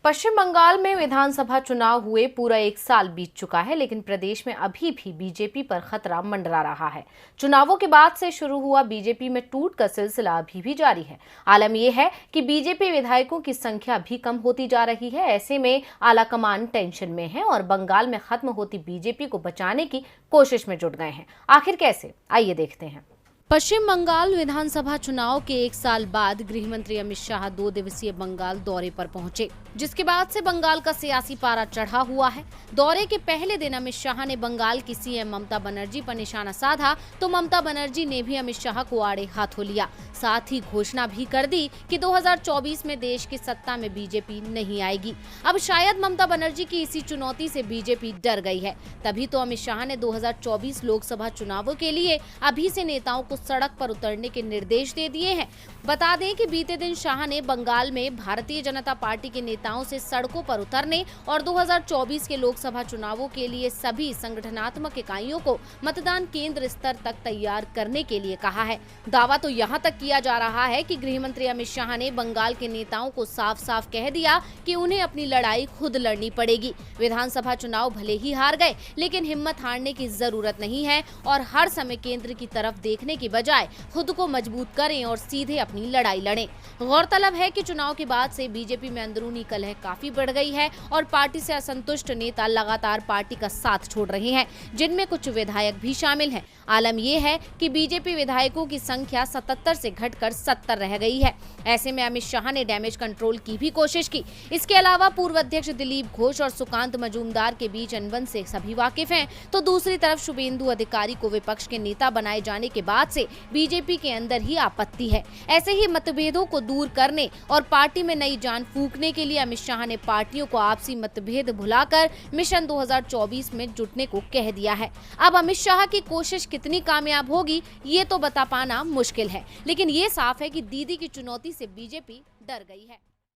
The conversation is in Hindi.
पश्चिम बंगाल में विधानसभा चुनाव हुए पूरा एक साल बीत चुका है, लेकिन प्रदेश में अभी भी बीजेपी पर खतरा मंडरा रहा है। चुनावों के बाद से शुरू हुआ बीजेपी में टूट का सिलसिला अभी भी जारी है। आलम यह है कि बीजेपी विधायकों की संख्या भी कम होती जा रही है। ऐसे में आलाकमान टेंशन में है और बंगाल में खत्म होती बीजेपी को बचाने की कोशिश में जुट गए हैं। आखिर कैसे, आइए देखते हैं। पश्चिम बंगाल विधानसभा चुनाव के एक साल बाद गृह मंत्री अमित शाह 2 दिवसीय बंगाल दौरे पर पहुंचे, जिसके बाद से बंगाल का सियासी पारा चढ़ा हुआ है। दौरे के पहले दिन अमित शाह ने बंगाल की सीएम ममता बनर्जी पर निशाना साधा तो ममता बनर्जी ने भी अमित शाह को आड़े हाथों लिया। साथ ही घोषणा भी कर दी कि 2024 में देश की सत्ता में बीजेपी नहीं आएगी। अब शायद ममता बनर्जी की इसी चुनौती से बीजेपी डर गई है। तभी तो अमित शाह ने 2024 लोकसभा चुनावों के लिए अभी से नेताओं को सड़क पर उतरने के निर्देश दे दिए हैं। बता दें कि बीते दिन शाह ने बंगाल में भारतीय जनता पार्टी के नेताओं से सड़कों पर उतरने और 2024 के लोकसभा चुनावों के लिए सभी संगठनात्मक इकाइयों को मतदान केंद्र स्तर तक तैयार करने के लिए कहा है। दावा तो यहां तक किया जा रहा है कि गृह मंत्री अमित शाह ने बंगाल के नेताओं को साफ साफ कह दिया कि उन्हें अपनी लड़ाई खुद लड़नी पड़ेगी। विधानसभा चुनाव भले ही हार गए, लेकिन हिम्मत हारने की जरूरत नहीं है और हर समय केंद्र की तरफ देखने की बजाय खुद को मजबूत करें और सीधे अपनी लड़ाई लड़ें। गौरतलब है कि चुनाव के बाद से बीजेपी में अंदरूनी कलह काफी बढ़ गई है और पार्टी से असंतुष्ट नेता लगातार पार्टी का साथ छोड़ रहे हैं, जिनमें कुछ विधायक भी शामिल हैं। आलम यह है कि बीजेपी विधायकों की संख्या 77 से घटकर 70 रह गई है। ऐसे में अमित शाह ने डैमेज कंट्रोल की भी कोशिश की। इसके अलावा पूर्व अध्यक्ष दिलीप घोष और सुकांत मजूमदार के बीच अनबन से सभी वाकिफ हैं, तो दूसरी तरफ शुभेंदु अधिकारी को विपक्ष के नेता बनाए जाने के बाद से बीजेपी के अंदर ही आपत्ति है। ऐसे ही मतभेदों को दूर करने और पार्टी में नई जान फूंकने के लिए अमित शाह ने पार्टियों को आपसी मतभेद भुलाकर मिशन 2024 में जुटने को कह दिया है। अब अमित शाह की कोशिश कितनी कामयाब होगी ये तो बता पाना मुश्किल है, लेकिन ये साफ है कि दीदी की चुनौती से बीजेपी डर गई है।